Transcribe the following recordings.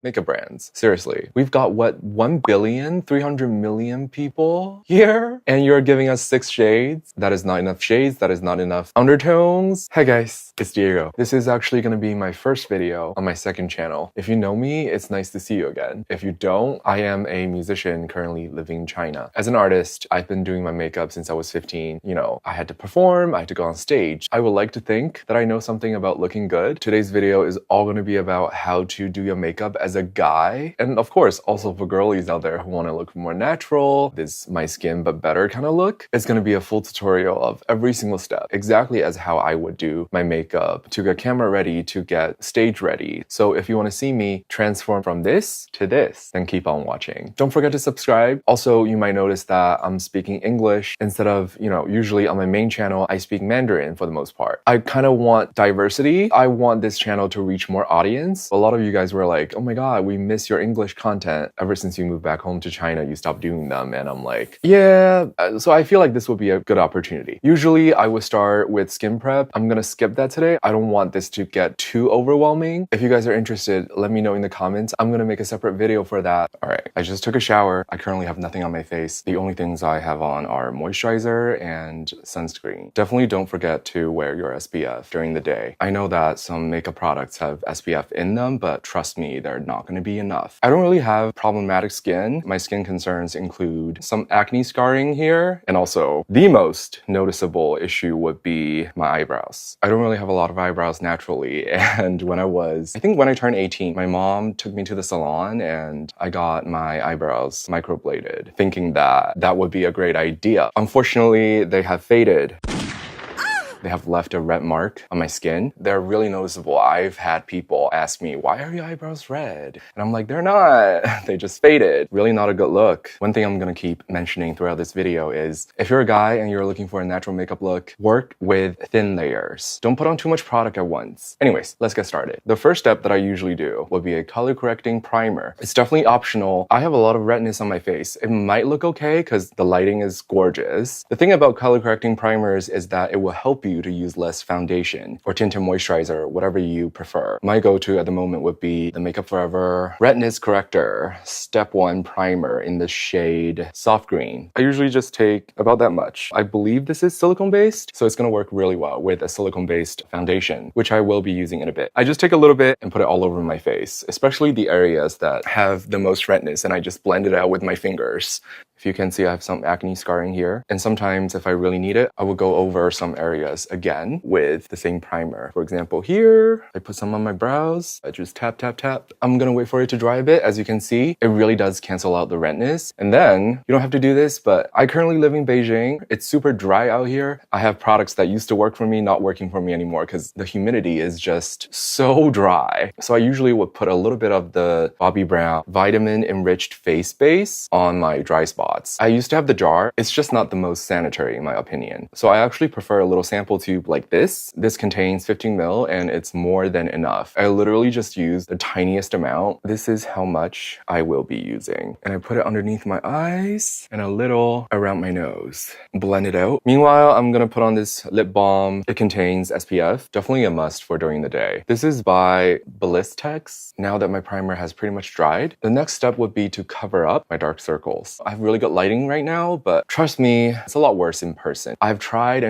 makeup brands. Seriously. We've got, what, 1,300,000,000 people here? And you're giving us 6 shades? That is not enough shades. That is not enough undertones. Hi guys, it's Diego. This is actually going to be my first video on my second channel. If you know me, it's nice to see you again. If you don't, I am a musician currently living in China. As an artist, I've been doing my makeup since I was 15. You know, I had to perform, I had to go on stage. I would like to think that I know something about looking good. Today's video is all going to be about how to do your makeup as a guy. And of course, also for girlies out there who want to look more natural, this my skin but better kind of look. It's going to be a full tutorial of every single step, exactly as how I would do my makeup to get camera ready, to get stage ready. So if you want to see me transform from this to this, then keep on watching. Don't forget to subscribe. Also, you might notice that I'm speaking English instead of, usually on my main channel, I speak Mandarin for the most part. I kind of want diversity. I want this channel to reach more audience. A lot of you guys were like, oh my God, we miss your English content. Ever since you moved back home to China, you stopped doing them. And I'm like, yeah. So I feel like this would be a good opportunity. Usually I would start with skin prep. I'm going to skip that today. I don't want this to get too overwhelming. If you guys are interested, let me know in the comments. I'm going to make a separate video for that. All right. I just took a shower. I currently have nothing on my face. The only things I have on are moisturizer and sunscreen. Definitely don't forget to wear your SPF during the day. I know that some makeup products have SPF in them, but trust me, they're not going to be enough. I don't really have problematic skin. My skin concerns include some acne scarring here, and also the most noticeable issue would be my eyebrows. I don't really have a lot of eyebrows naturally, and when I turned 18, my mom took me to the salon and I got my eyebrows microbladed, thinking that that would be a great idea. Unfortunately, they have faded. They have left a red mark on my skin. They're really noticeable. I've had people ask me, why are your eyebrows red? And I'm like, they're not. They just faded. Really not a good look. One thing I'm gonna keep mentioning throughout this video is if you're a guy and you're looking for a natural makeup look, work with thin layers. Don't put on too much product at once. Anyways, let's get started. The first step that I usually do would be a color correcting primer. It's definitely optional. I have a lot of redness on my face. It might look okay because the lighting is gorgeous. The thing about color correcting primers is that it will help you to use less foundation or tinted moisturizer, whatever you prefer. My go-to at the moment would be the Makeup Forever Redness Corrector Step 1 Primer in the shade Soft Green. I usually just take about that much. I believe this is silicone-based, so it's going to work really well with a silicone-based foundation, which I will be using in a bit. I just take a little bit and put it all over my face, especially the areas that have the most redness, and I just blend it out with my fingers. If you can see, I have some acne scarring here. And sometimes if I really need it, I will go over some areas again with the same primer. For example, here, I put some on my brows. I just tap, tap, tap. I'm gonna wait for it to dry a bit. As you can see, it really does cancel out the redness. And then, you don't have to do this, but I currently live in Beijing. It's super dry out here. I have products that used to work for me, not working for me anymore because the humidity is just so dry. So I usually would put a little bit of the Bobbi Brown Vitamin Enriched Face Base on my dry spot. I used to have the jar. It's just not the most sanitary in my opinion. So I actually prefer a little sample tube like this. This contains 15 ml and it's more than enough. I literally just use the tiniest amount. This is how much I will be using. And I put it underneath my eyes and a little around my nose. Blend it out. Meanwhile, I'm gonna put on this lip balm. It contains SPF. Definitely a must for during the day. This is by Ballistex. Now that my primer has pretty much dried, the next step would be to cover up my dark circles. I have really good lighting right now, but trust me, it's a lot worse in person. I've tried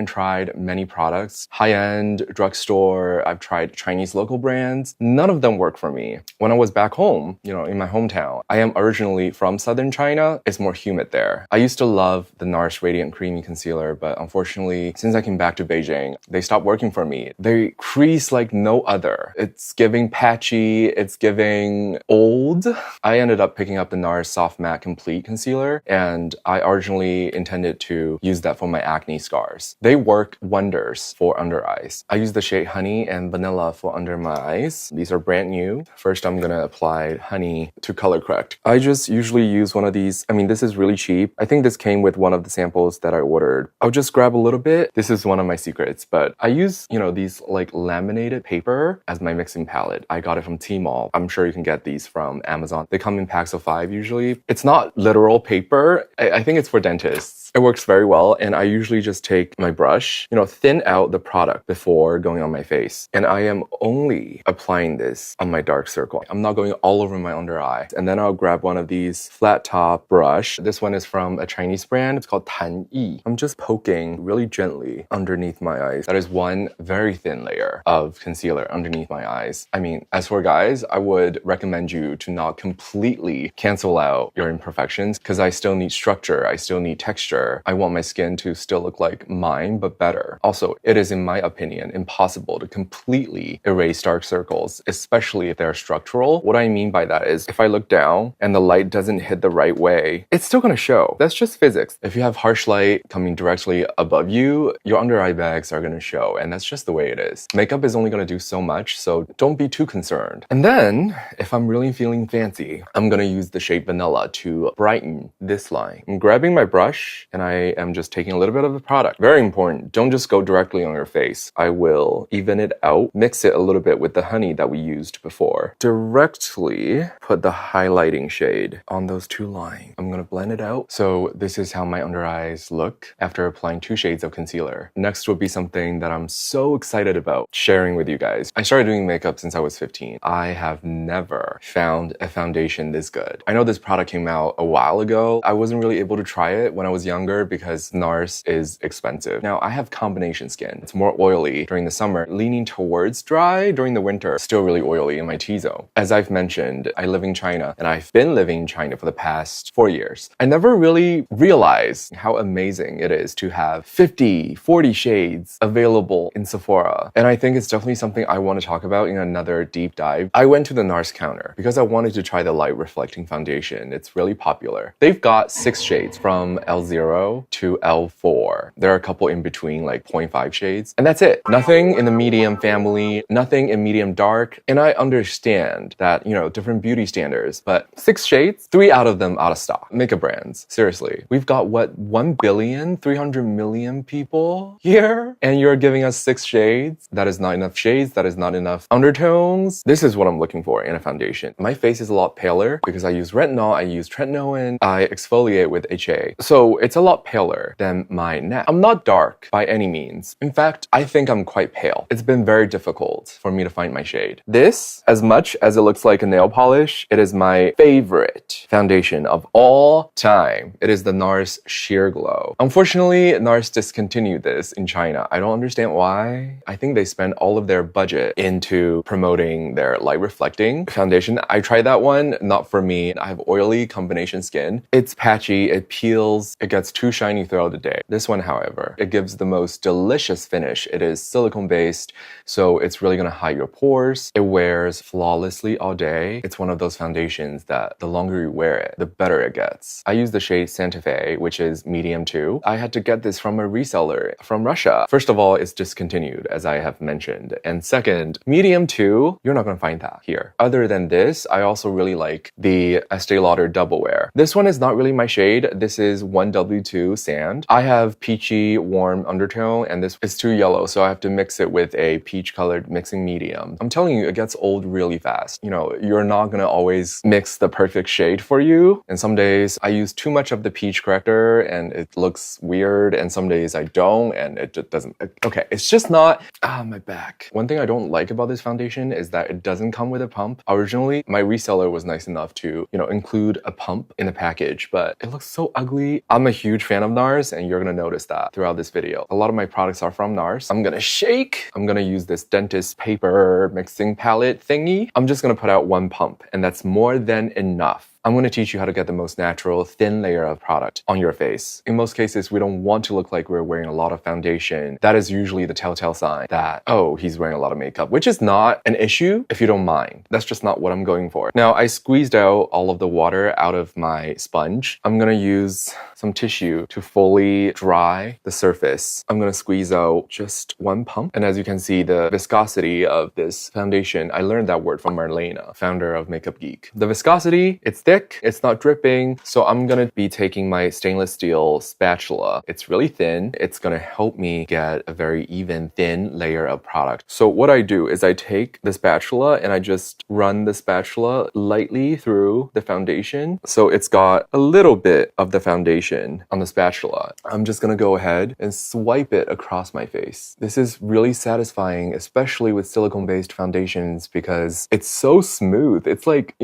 many products, high-end drugstore. I've tried Chinese local brands. None of them work for me. When I was back home, in my hometown, I am originally from southern China. It's more humid there. I used to love the NARS Radiant Creamy Concealer, but unfortunately, since I came back to Beijing, they stopped working for me. They crease like no other. It's giving patchy. It's giving old. I ended up picking up the NARS Soft Matte Complete Concealer, and I originally intended to use that for my acne scars. They work wonders for under eyes. I use the shade Honey and Vanilla for under my eyes. These are brand new. First, I'm gonna apply Honey to color correct. I just usually use one of these. This is really cheap. I think this came with one of the samples that I ordered. I'll just grab a little bit. This is one of my secrets, but I use, these like laminated paper as my mixing palette. I got it from Tmall. I'm sure you can get these from Amazon. They come in packs of 5 usually. It's not literal paper. for, I think it's for dentists. It works very well, and I usually just take my brush, thin out the product before going on my face. And I am only applying this on my dark circle. I'm not going all over my under eye. And then I'll grab one of these flat top brush. This one is from a Chinese brand. It's called Tan Yi. I'm just poking really gently underneath my eyes. That is one very thin layer of concealer underneath my eyes. I mean, as for guys, I would recommend you to not completely cancel out your imperfections because I still need structure. I still need texture. I want my skin to still look like mine, but better. Also, it is, in my opinion, impossible to completely erase dark circles, especially if they're structural. What I mean by that is if I look down and the light doesn't hit the right way, it's still going to show. That's just physics. If you have harsh light coming directly above you, your under eye bags are going to show, and that's just the way it is. Makeup is only going to do so much, so don't be too concerned. And then, if I'm really feeling fancy, I'm going to use the shade Vanilla to brighten this line. I'm grabbing my brush, and I am just taking a little bit of the product. Very important, don't just go directly on your face. I will even it out, mix it a little bit with the honey that we used before. Directly put the highlighting shade on those two lines. I'm gonna blend it out. So this is how my under eyes look after applying 2 shades of concealer. Next would be something that I'm so excited about sharing with you guys. I started doing makeup since I was 15. I have never found a foundation this good. I know this product came out a while ago. I wasn't really able to try it when I was younger because NARS is expensive. Now, I have combination skin. It's more oily during the summer, leaning towards dry during the winter, still really oily in my T-zone. As I've mentioned, I live in China, and I've been living in China for the past 4 years. I never really realized how amazing it is to have 50, 40 shades available in Sephora. And I think it's definitely something I want to talk about in another deep dive. I went to the NARS counter because I wanted to try the light reflecting foundation. It's really popular. They've got 6 shades from L0 to L4. There are a couple in between, like 0.5 shades. And that's it. Nothing in the medium family, nothing in medium dark. And I understand that, different beauty standards, but 6 shades, 3 out of them out of stock. Makeup brands, seriously. We've got 1,300,000,000 people here? And you're giving us 6 shades? That is not enough shades. That is not enough undertones. This is what I'm looking for in a foundation. My face is a lot paler because I use retinol, I use tretinoin, I exfoliate with HA. So it's a lot paler than my neck. I'm not dark by any means. In fact, I think I'm quite pale. It's been very difficult for me to find my shade. This, as much as it looks like a nail polish, it is my favorite foundation of all time. It is the NARS Sheer Glow. Unfortunately, NARS discontinued this in China. I don't understand why. I think they spend all of their budget into promoting their light reflecting foundation. I tried that one, not for me. I have oily combination skin. It's patchy, it peels, it gets too shiny throughout the day. This one, however, it gives the most delicious finish. It is silicone based, so it's really gonna hide your pores. It wears flawlessly all day. It's one of those foundations that the longer you wear it, the better it gets. I use the shade Santa Fe, which is medium 2. I had to get this from a reseller from Russia. First of all, it's discontinued, as I have mentioned. And second, medium 2, you're not gonna find that here. Other than this, I also really like the Estee Lauder Double Wear. This one is not really my shade. This is 1W2 Sand. I have peachy, warm undertone, and this is too yellow, so I have to mix it with a peach-colored mixing medium. I'm telling you, it gets old really fast. You're not gonna always mix the perfect shade for you. And some days I use too much of the peach corrector and it looks weird, and some days I don't and it just doesn't. Okay, it's just not, my back. One thing I don't like about this foundation is that it doesn't come with a pump. Originally, my reseller was nice enough to, include a pump in the package, but it looks so ugly. I'm a huge fan of NARS, and you're gonna notice that throughout this video. A lot of my products are from NARS. I'm gonna shake. I'm gonna use this dentist paper mixing palette thingy. I'm just gonna put out 1 pump, and that's more than enough. I'm going to teach you how to get the most natural, thin layer of product on your face. In most cases, we don't want to look like we're wearing a lot of foundation. That is usually the telltale sign that, oh, he's wearing a lot of makeup, which is not an issue if you don't mind. That's just not what I'm going for. Now, I squeezed out all of the water out of my sponge. I'm going to use some tissue to fully dry the surface. I'm going to squeeze out just 1 pump. And as you can see, the viscosity of this foundation, I learned that word from Marlena, founder of Makeup Geek. The viscosity, it's thick, it's not dripping. So I'm gonna be taking my stainless steel spatula. It's really thin. It's gonna help me get a very even thin layer of product. So what I do is I take the spatula and I just run the spatula lightly through the foundation. So it's got a little bit of the foundation on the spatula. I'm just gonna go ahead and swipe it across my face. This is really satisfying, especially with silicone-based foundations because it's so smooth. It's like,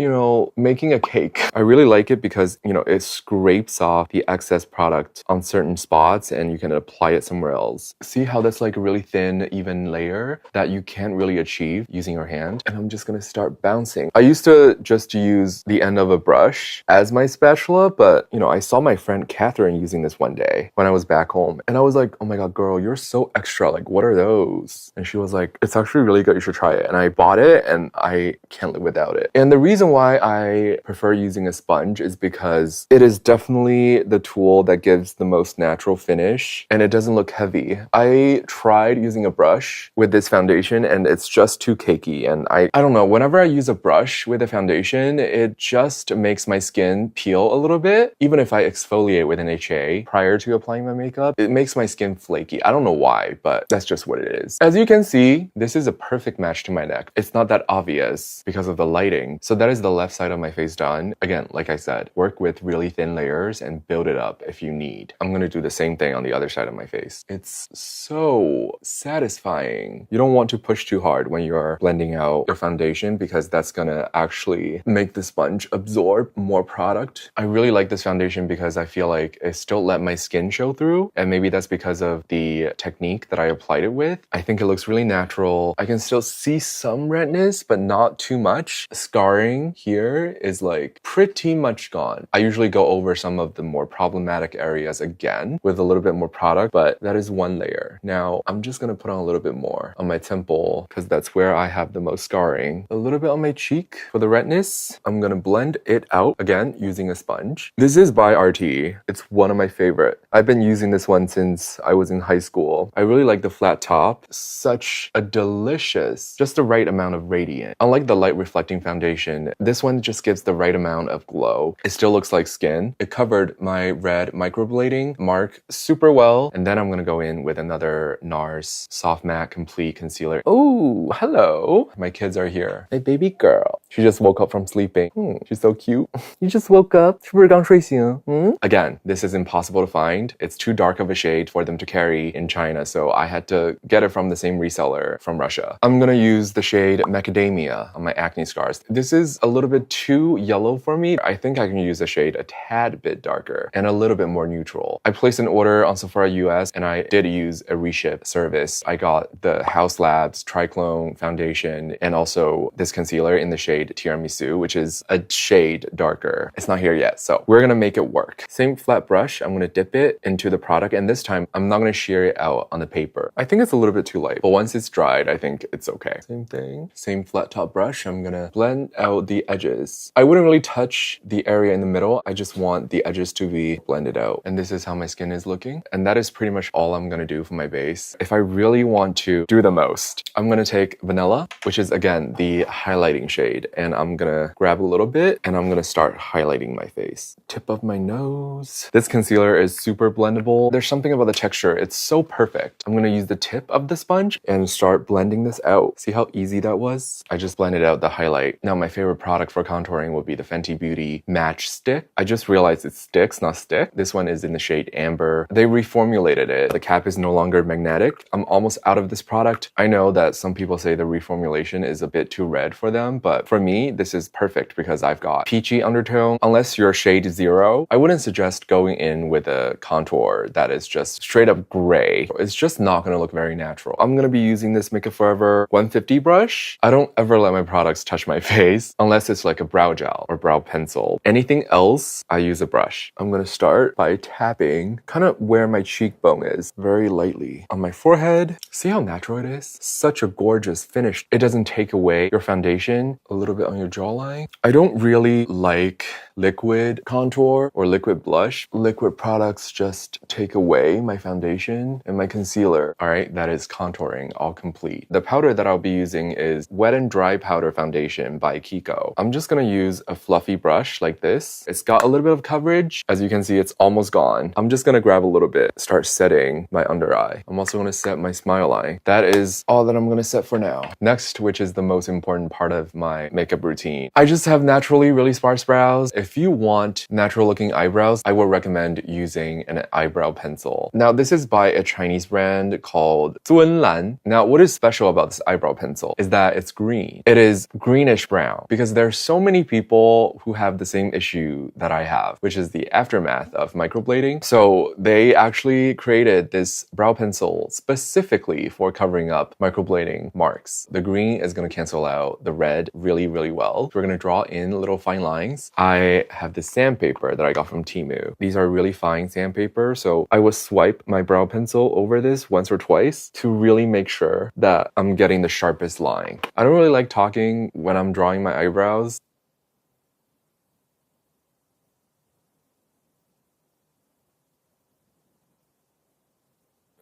making a cake. I really like it because, it scrapes off the excess product on certain spots and you can apply it somewhere else. See how that's like a really thin, even layer that you can't really achieve using your hand? And I'm just gonna start bouncing. I used to just use the end of a brush as my spatula, but, I saw my friend Catherine using this one day when I was back home. And I was like, oh my God, girl, you're so extra. Like, what are those? And she was like, it's actually really good. You should try it. And I bought it and I can't live without it. And the reason why I prefer using a sponge is because it is definitely the tool that gives the most natural finish and it doesn't look heavy. I tried using a brush with this foundation and it's just too cakey. And I don't know, whenever I use a brush with a foundation, it just makes my skin peel a little bit. Even if I exfoliate with an HA prior to applying my makeup, it makes my skin flaky. I don't know why, but that's just what it is. As you can see, this is a perfect match to my neck. It's not that obvious because of the lighting. So that is the left side of my face done. Again, like I said, work with really thin layers and build it up if you need. I'm gonna do the same thing on the other side of my face. It's so satisfying. You don't want to push too hard when you're blending out your foundation because that's gonna actually make the sponge absorb more product. I really like this foundation because I feel like it still let my skin show through, and maybe that's because of the technique that I applied it with. I think it looks really natural. I can still see some redness, but not too much. Scarring here is like pretty much gone. I usually go over some of the more problematic areas again with a little bit more product, but that is one layer. Now I'm just gonna put on a little bit more on my temple because that's where I have the most scarring. A little bit on my cheek for the redness. I'm gonna blend it out again using a sponge. This is by RT. It's one of my favorite. I've been using this one since I was in high school. I really like the flat top. Such a delicious, just the right amount of radiant. Unlike the light reflecting foundation, this one just gives the right amount of glow. It still looks like skin. It covered my red microblading mark super well. And then I'm gonna go in with another NARS Soft Matte Complete Concealer. Oh, hello. My kids are here. My baby girl. She just woke up from sleeping. She's so cute. You just woke up? 是不是刚睡醒? Again, this is impossible to find. It's too dark of a shade for them to carry in China, so I had to get it from the same reseller from Russia. I'm gonna use the shade Macadamia on my acne scars. This is a little bit too yellow for me. I think I can use a shade a tad bit darker and a little bit more neutral. I placed an order on Sephora US and I did use a reship service. I got the House Labs Triclone foundation and also this concealer in the shade Tiramisu, which is a shade darker. It's not here yet, so we're gonna make it work. Same flat brush, I'm gonna dip it into the product, and this time I'm not gonna shear it out on the paper. I think it's a little bit too light, but once it's dried, I think it's okay. Same thing, same flat top brush, I'm gonna blend out the edges. I wouldn't really touch the area in the middle, I just want the edges to be blended out. And this is how my skin is looking. And that is pretty much all I'm gonna do for my base. If I really want to do the most, I'm gonna take Vanilla, which is again the highlighting shade, and I'm gonna grab a little bit and I'm gonna start highlighting my face. Tip of my nose. This concealer is super blendable. There's something about the texture, it's so perfect. I'm gonna use the tip of the sponge and start blending this out. See how easy that was? I just blended out the highlight. Now my favorite product for contouring would be the Fenty Beauty Match Stick. I just realized it's sticks, not stick. This one is in the shade Amber. They reformulated it. The cap is no longer magnetic. I'm almost out of this product. I know that some people say the reformulation is a bit too red for them, but for me, this is perfect because I've got peachy undertone. Unless your shade is 0, I wouldn't suggest going in with a contour that is just straight up gray. It's just not gonna look very natural. I'm gonna be using this Make Up Forever 150 brush. I don't ever let my products touch my face unless it's like a brow gel or brow pencil. Anything else, I use a brush. I'm gonna start by tapping kind of where my cheekbone is, very lightly. On my forehead, see how natural it is? Such a gorgeous finish. It doesn't take away your foundation. A little bit on your jawline. I don't really like liquid contour or liquid blush. Liquid products just take away my foundation and my concealer. All right, that is contouring all complete. The powder that I'll be using is Wet and Dry Powder Foundation by Kiko. I'm just gonna use a fluffy brush like this. It's got a little bit of coverage. As you can see, it's almost gone. I'm just gonna grab a little bit, start setting my under eye. I'm also gonna set my smile line. That is all that I'm gonna set for now. Next, which is the most important part of my makeup routine. I just have naturally really sparse brows. If you want natural looking eyebrows, I would recommend using an eyebrow pencil. Now, this is by a Chinese brand called Zunlan. Now, what is special about this eyebrow pencil is that it's green. It is greenish brown because there are so many people who have the same issue that I have, which is the aftermath of microblading. So they actually created this brow pencil specifically for covering up microblading marks. The green is going to cancel out the red really, really well. We're going to draw in little fine lines. I have this sandpaper that I got from Temu. These are really fine sandpaper, so I would swipe my brow pencil over this once or twice to really make sure that I'm getting the sharpest line. I don't really like talking when I'm drawing my eyebrows.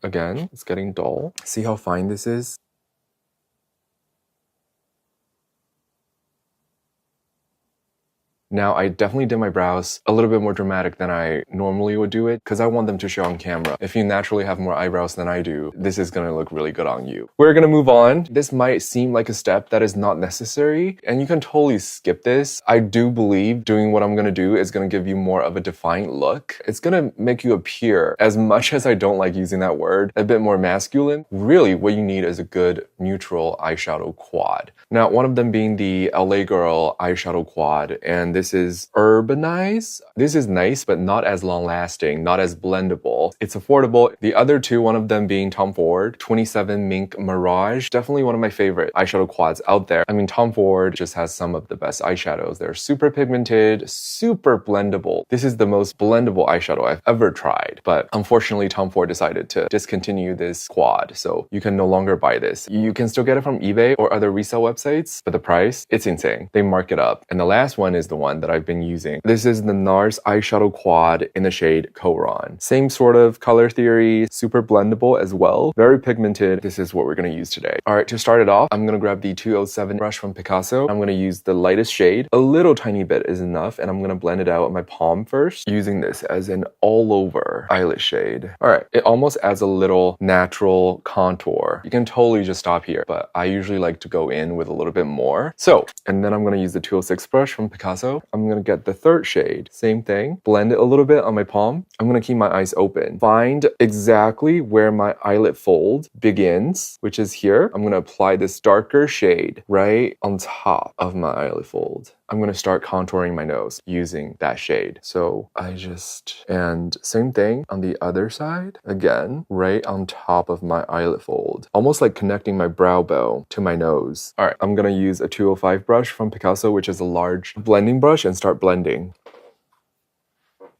Again, it's getting dull. See how fine this is? Now, I definitely did my brows a little bit more dramatic than I normally would do it because I want them to show on camera. If you naturally have more eyebrows than I do, this is going to look really good on you. We're going to move on. This might seem like a step that is not necessary, and you can totally skip this. I do believe doing what I'm going to do is going to give you more of a defined look. It's going to make you appear, as much as I don't like using that word, a bit more masculine. Really, what you need is a good neutral eyeshadow quad. Now, one of them being the LA Girl eyeshadow quad, and this is Urbanize. This is nice, but not as long-lasting, not as blendable. It's affordable. The other two, one of them being Tom Ford, 27 Mink Mirage, definitely one of my favorite eyeshadow quads out there. I mean, Tom Ford just has some of the best eyeshadows. They're super pigmented, super blendable. This is the most blendable eyeshadow I've ever tried, but unfortunately, Tom Ford decided to discontinue this quad, so you can no longer buy this. You can still get it from eBay or other resale websites, but the price, it's insane. They mark it up. And the last one is the one that I've been using. This is the NARS eyeshadow quad in the shade Koron. Same sort of color theory, super blendable as well. Very pigmented. This is what we're going to use today. All right, to start it off, I'm going to grab the 207 brush from Picasso. I'm going to use the lightest shade. A little tiny bit is enough, and I'm going to blend it out with my palm first, using this as an all-over eyelid shade. All right, it almost adds a little natural contour. You can totally just stop here, but I usually like to go in with a little bit more. So, and then I'm going to use the 206 brush from Picasso. I'm going to get the third shade. Same thing. Blend it a little bit on my palm. I'm going to keep my eyes open. Find exactly where my eyelid fold begins, which is here. I'm going to apply this darker shade right on top of my eyelid fold. I'm going to start contouring my nose using that shade. So and same thing on the other side. Again, right on top of my eyelid fold. Almost like connecting my brow bone to my nose. All right, I'm going to use a 205 brush from Picasso, which is a large blending brush, and start blending.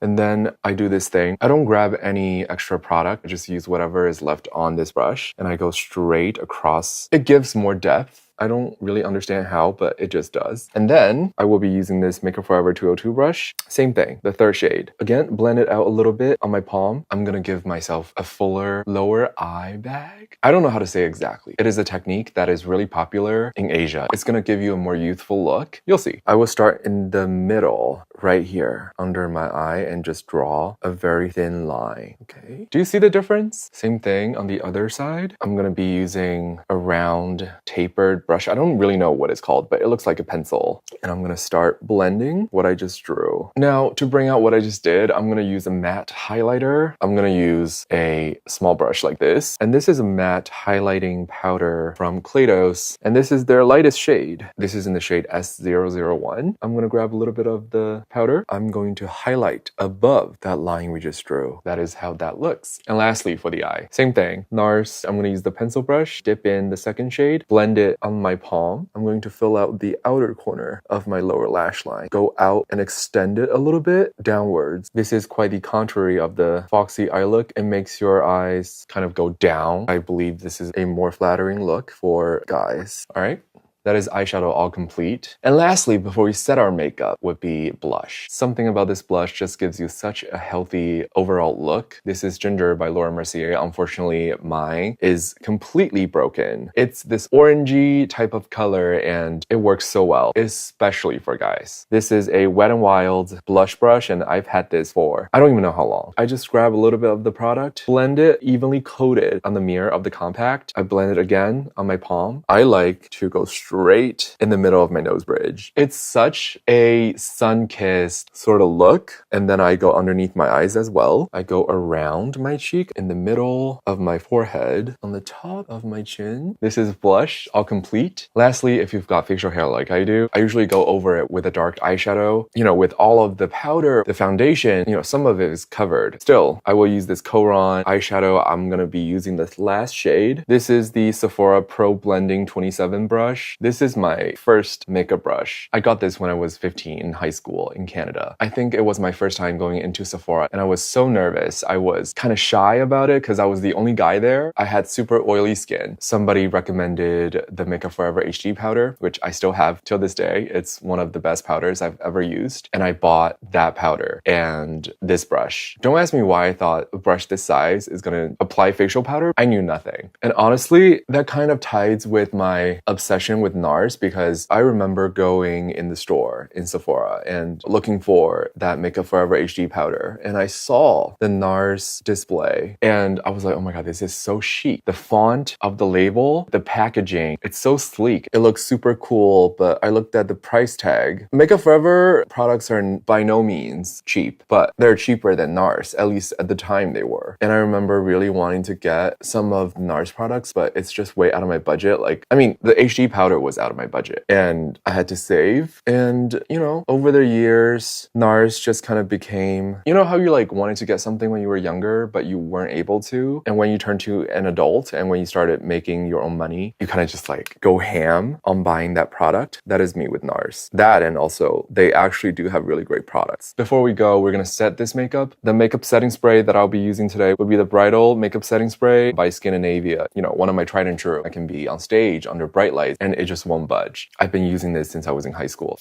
And then I do this thing. I don't grab any extra product. I just use whatever is left on this brush, and I go straight across. It gives more depth. I don't really understand how, but it just does. And then I will be using this Makeup Forever 202 brush. Same thing, the third shade. Again, blend it out a little bit on my palm. I'm gonna give myself a fuller lower eye bag. I don't know how to say exactly. It is a technique that is really popular in Asia. It's gonna give you a more youthful look. You'll see. I will start in the middle, right here, under my eye, and just draw a very thin line, okay? Do you see the difference? Same thing on the other side. I'm gonna be using a round, tapered brush. I don't really know what it's called, but it looks like a pencil. And I'm gonna start blending what I just drew. Now, to bring out what I just did, I'm gonna use a matte highlighter. I'm gonna use a small brush like this. And this is a matte highlighting powder from Klados. And this is their lightest shade. This is in the shade S001. I'm gonna grab a little bit of the powder. I'm going to highlight above that line we just drew. That is how that looks. And lastly, for the eye, same thing. NARS, I'm gonna use the pencil brush, dip in the second shade, blend it on my palm. I'm going to fill out the outer corner of my lower lash line. Go out and extend it a little bit downwards. This is quite the contrary of the foxy eye look. It makes your eyes kind of go down. I believe this is a more flattering look for guys. All right. That is eyeshadow all complete. And lastly, before we set our makeup would be blush. Something about this blush just gives you such a healthy overall look. This is Ginger by Laura Mercier. Unfortunately, mine is completely broken. It's this orangey type of color and it works so well, especially for guys. This is a Wet n Wild blush brush and I've had this for I don't even know how long. I just grab a little bit of the product, blend it, evenly coat it on the mirror of the compact. I blend it again on my palm. I like to go straight in the middle of my nose bridge. It's such a sun-kissed sort of look. And then I go underneath my eyes as well. I go around my cheek, in the middle of my forehead, on the top of my chin. This is blush, all complete. Lastly, if you've got facial hair like I do, I usually go over it with a dark eyeshadow. You know, with all of the powder, the foundation, you know, some of it is covered. Still, I will use this Koron eyeshadow. I'm gonna be using this last shade. This is the Sephora Pro Blending 27 brush. This is my first makeup brush. I got this when I was 15 in high school in Canada. I think it was my first time going into Sephora and I was so nervous. I was kind of shy about it because I was the only guy there. I had super oily skin. Somebody recommended the Makeup Forever HD powder, which I still have till this day. It's one of the best powders I've ever used. And I bought that powder and this brush. Don't ask me why I thought a brush this size is gonna apply facial powder. I knew nothing. And honestly, that kind of ties with my obsession with NARS because I remember going in the store in Sephora and looking for that Makeup Forever HD powder. And I saw the NARS display and I was like, oh my God, this is so chic. The font of the label, the packaging, it's so sleek. It looks super cool, but I looked at the price tag. Makeup Forever products are by no means cheap, but they're cheaper than NARS, at least at the time they were. And I remember really wanting to get some of NARS products, but it's just way out of my budget. Like, I mean, the HD powder was out of my budget and I had to save. And, you know, over the years, NARS just kind of became, you know how you like wanted to get something when you were younger, but you weren't able to? And when you turned to an adult and when you started making your own money, you kind of just like go ham on buying that product. That is me with NARS. That and also they actually do have really great products. Before we go, we're going to set this makeup. The makeup setting spray that I'll be using today would be the Bridal Makeup Setting Spray by Scandinavia. You know, one of my tried and true. I can be on stage under bright lights and it just won't budge. I've been using this since I was in high school.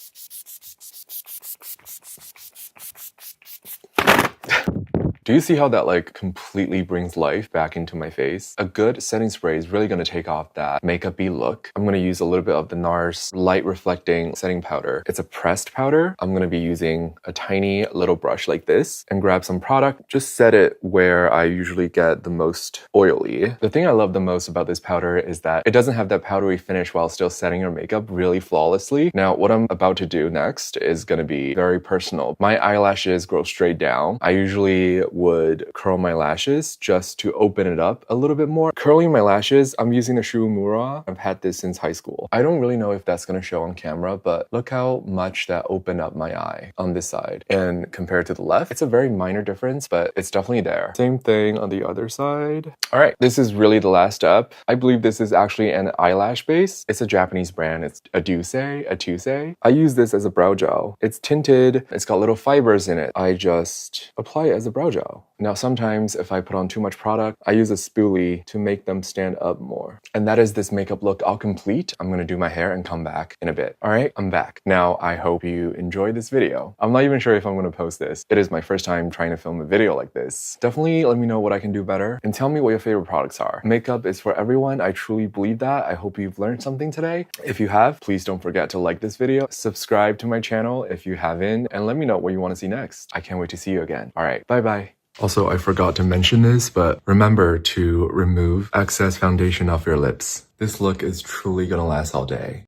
Do you see how that like completely brings life back into my face? A good setting spray is really going to take off that makeup-y look. I'm going to use a little bit of the NARS light reflecting setting powder. It's a pressed powder. I'm going to be using a tiny little brush like this and grab some product. Just set it where I usually get the most oily. The thing I love the most about this powder is that it doesn't have that powdery finish while still setting your makeup really flawlessly. Now, what I'm about to do next is going to be very personal. My eyelashes grow straight down. I usually would curl my lashes just to open it up a little bit more. Curling my lashes, I'm using the Shuumura. I've had this since high school. I don't really know if that's going to show on camera, but look how much that opened up my eye on this side. And compared to the left, it's a very minor difference, but it's definitely there. Same thing on the other side. All right, this is really the last step. I believe this is actually an eyelash base. It's a Japanese brand. It's a Tuse. I use this as a brow gel. It's tinted. It's got little fibers in it. I just apply it as a brow gel. Now, sometimes if I put on too much product, I use a spoolie to make them stand up more. And that is this makeup look all complete. I'm gonna do my hair and come back in a bit. All right, I'm back. Now, I hope you enjoyed this video. I'm not even sure if I'm gonna post this. It is my first time trying to film a video like this. Definitely let me know what I can do better and tell me what your favorite products are. Makeup is for everyone. I truly believe that. I hope you've learned something today. If you have, please don't forget to like this video, subscribe to my channel if you haven't, and let me know what you wanna see next. I can't wait to see you again. All right, bye-bye. Also, I forgot to mention this, but remember to remove excess foundation off your lips. This look is truly gonna last all day.